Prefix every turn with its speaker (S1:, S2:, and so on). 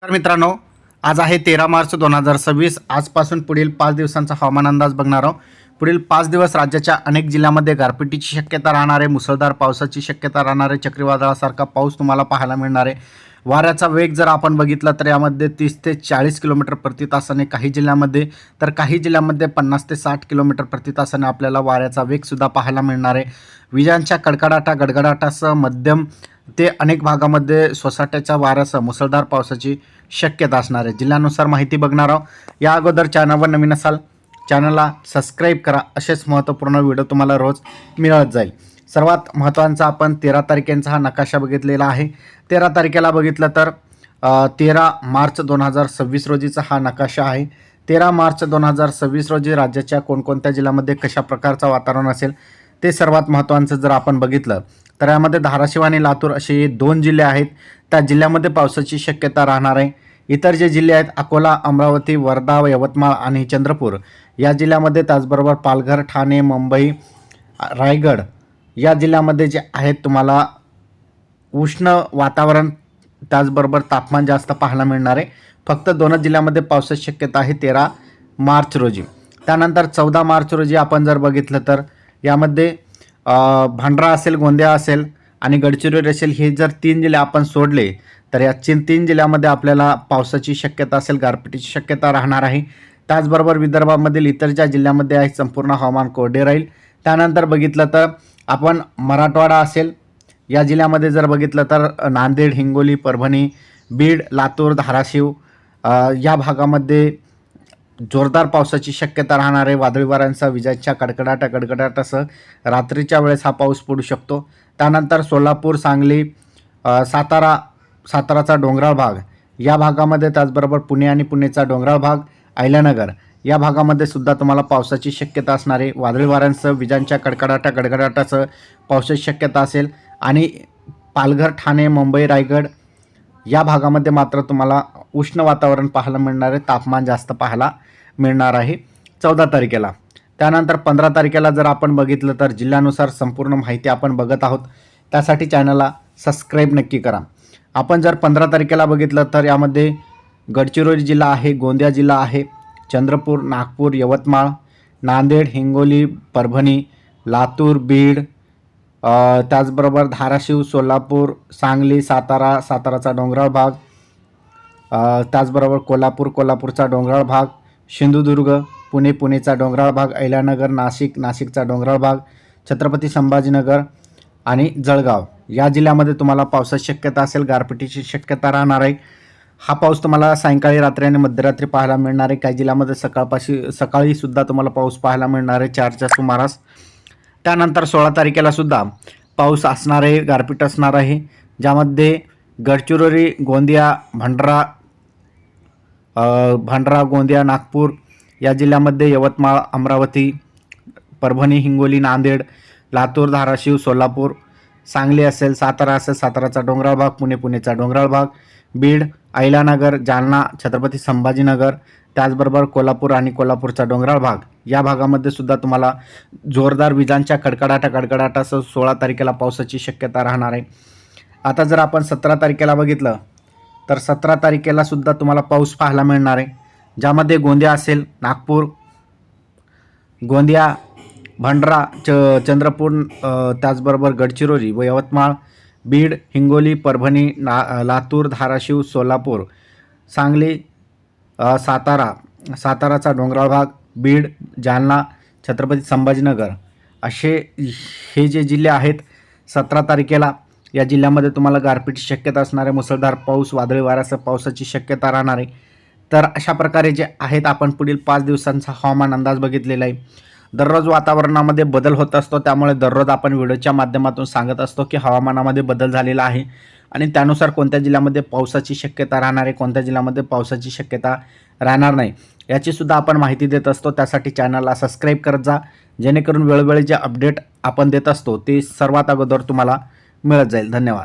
S1: तर मित्रांनो, आज आहे 13 मार्च 2026. आजपासून पुढील 5 दिवसांचा हवामान अंदाज बघणार आहोत. पुढील 5 दिवस राज्याच्या अनेक जिल्ह्यांमध्ये गारपिटीची शक्यता राहणार आहे, मुसळधार पावसाची शक्यता राहणार आहे, चक्रीवादळासारखा पाऊस तुम्हाला पाहायला मिळणार आहे. वाऱ्याचा वेग जर आपण बघितला तर यामध्ये 30 ते 40 किलोमीटर प्रति तासाने काही जिल्ह्यांमध्ये, तर काही जिल्ह्यांमध्ये 50 ते 60 किलोमीटर प्रति तासाने आपल्याला वाऱ्याचा वेगसुद्धा पाहायला मिळणार आहे. विजांच्या गडगडाटासह मध्यम ते अनेक भागामध्ये सोसाट्याच्या वाऱ्यासह मुसळधार पावसाची शक्यता असणार आहे. जिल्ह्यानुसार माहिती बघणार आहोत. या अगोदर चॅनलवर नवीन असाल, चॅनलला सबस्क्राईब करा. असेच महत्त्वपूर्ण व्हिडिओ तुम्हाला रोज मिळत जाईल. सर्वात महत्त्वाचा आपण 13 तारखेचा हा नकाशा बघितलेला आहे. 13 तारखेला बघितलं तर 13 मार्च 2026 रोजीचा हा नकाशा आहे. 13 मार्च 2026 रोजी राज्याच्या कोणकोणत्या जिल्ह्यामध्ये कशा प्रकारचं वातावरण असेल ते सर्वात महत्त्वाचं जर आपण बघितलं तर यामध्ये धाराशिव आणि लातूर असे 2 जिल्हे आहेत. त्या जिल्ह्यामध्ये पावसाची शक्यता राहणार आहे. इतर जे जिल्हे आहेत अकोला, अमरावती, वर्धा, यवतमाळ आणि चंद्रपूर या जिल्ह्यामध्ये, त्याचबरोबर पालघर, ठाणे, मुंबई, रायगड या जिल्ह्यामध्ये जे आहेत तुम्हाला उष्ण वातावरण, त्याचबरोबर तापमान जास्त पाहायला मिळणार आहे. फक्त 2 जिल्ह्यामध्ये पावसाची शक्यता आहे 13 मार्च रोजी. त्यानंतर 14 मार्च रोजी आपण जर बघितलं तर यामध्ये भंडारा असेल, गोंदिया असेल आणि गडचिरोली असेल, हे जर 3 जिल्हे आपण सोडले तर या 3 जिल्ह्यामध्ये आपल्याला पावसाची शक्यता असेल, गारपिटीची शक्यता राहणार आहे. त्याचबरोबर विदर्भामधील इतर ज्या जिल्ह्यामध्ये आहे संपूर्ण हवामान कोरडे राहील. त्यानंतर बघितलं तर आपण मराठवाडा असेल, या जिल्ह्यामध्ये जर बघितलं तर नांदेड, हिंगोली, परभणी, बीड, लातूर, धाराशिव या भागामध्ये जोरदार पावसाची शक्यता राहणार आहे. वादळी वाऱ्यांसह विजांच्या गडगडाटासह रात्रीच्या वेळेस हा पाऊस पडू शकतो. त्यानंतर सोलापूर, सांगली, साताराचा डोंगराळ भाग या भागामध्ये, त्याचबरोबर पुणे आणि पुणेचा डोंगराळ भाग, अहिल्यानगर या भागामध्ये सुद्धा तुम्हाला पावसाची शक्यता असणार आहे. वादळी वाऱ्यांसह विजांच्या गडगडाटासह पावसाची शक्यता असेल. आणि पालघर, ठाणे, मुंबई, रायगड या भागामध्ये मात्र तुम्हाला उष्ण वातावरण पाहायला मिळणार आहे, तापमान जास्त पाहायला मिळणार आहे 14 तारखेला. त्यानंतर 15 तारखेला जर आपण बघितलं तर जिल्ह्यानुसार संपूर्ण माहिती आपण बघत आहोत. त्यासाठी चॅनलला सबस्क्राईब नक्की करा. आपण जर 15 तारखेला बघितलं तर यामध्ये गडचिरोली जिल्हा आहे, गोंदिया जिल्हा आहे, चंद्रपूर, नागपूर, यवतमाळ, नांदेड, हिंगोली, परभणी, लातूर, बीड, त्याचबरोबर धाराशिव, सोलापूर, सांगली, साताराचा डोंगराळ भाग, त्याचबरोबर कोल्हापूरचा डोंगराळ भाग, सिंधुदुर्ग, पुणेचा डोंगराळ भाग, अहिल्यानगर, नाशिकचा डोंगराळ भाग, छत्रपती संभाजीनगर आणि जळगाव या जिल्ह्यामध्ये तुम्हाला पावसाची शक्यता असेल, गारपिटीची शक्यता राहणार आहे. हा पाऊस तुम्हाला सायंकाळी, रात्री आणि मध्यरात्री पाहायला मिळणार आहे. काही जिल्ह्यामध्ये सकाळी सुद्धा तुम्हाला पाऊस पाहायला मिळणार आहे 4च्या सुमारास. त्यानंतर 16 तारखेला सुद्धा पाऊस असणार आहे, गारपीट असणार आहे, ज्यामध्ये गडचिरोली, गोंदिया, भंडारा, गोंदिया, नागपूर या जिल्ह्यामध्ये, यवतमाळ, अमरावती, परभणी, हिंगोली, नांदेड, लातूर, धाराशिव, सोलापूर, सांगली असेल, सातारा असेल, साताराचा डोंगराळ भाग, पुणेचा डोंगराळ भाग, बीड, अहिल्यानगर, जालना, छत्रपती संभाजीनगर, त्याचबरोबर कोल्हापूर आणि कोल्हापूरचा डोंगराळ भाग या भागामध्ये सुद्धा तुम्हाला जोरदार विजांच्या गडगडाटासह 16 तारखेला पावसाची शक्यता राहणार आहे. आता जर आपण 17 तारखेला बघितलं तर 17 तारखेला सुद्धा तुम्हाला पाऊस पाहायला मिळणार आहे, ज्यामध्ये गोंदिया असेल, नागपूर, गोंदिया, भंडारा, चंद्रपूर, त्याचबरोबर गडचिरोली व यवतमाळ, बीड, हिंगोली, परभणी, लातूर, धाराशिव, सोलापूर, सांगली, साताराचा डोंगराळ भाग, बीड, जालना, छत्रपती संभाजीनगर असे हे जे जिल्हे आहेत 17 तारखेला या जिल्ह्यामध्ये तुम्हाला गारपीटची शक्यता असणार आहे. मुसळधार पाऊस, वादळी वाऱ्यासह पावसाची शक्यता राहणार आहे. तर अशा प्रकारे जे आहेत आपण पुढील 5 दिवसांचा हवामान अंदाज बघितलेला आहे. दररोज वातावरणामध्ये बदल होत असतो, त्यामुळे दररोज आपण व्हिडिओच्या माध्यमातून सांगत असतो की हवामानामध्ये बदल झालेला आहे आणि त्यानुसार कोणत्या जिल्ह्यामध्ये पावसाची शक्यता राहणार आहे, कोणत्या जिल्ह्यामध्ये पावसाची शक्यता राहणार नाही याचीसुद्धा आपण माहिती देत असतो. त्यासाठी चॅनलला सबस्क्राईब करत जा, जेणेकरून वेळोवेळी जे अपडेट आपण देत असतो ते सर्वात अगोदर तुम्हाला मिळत जाईल. धन्यवाद.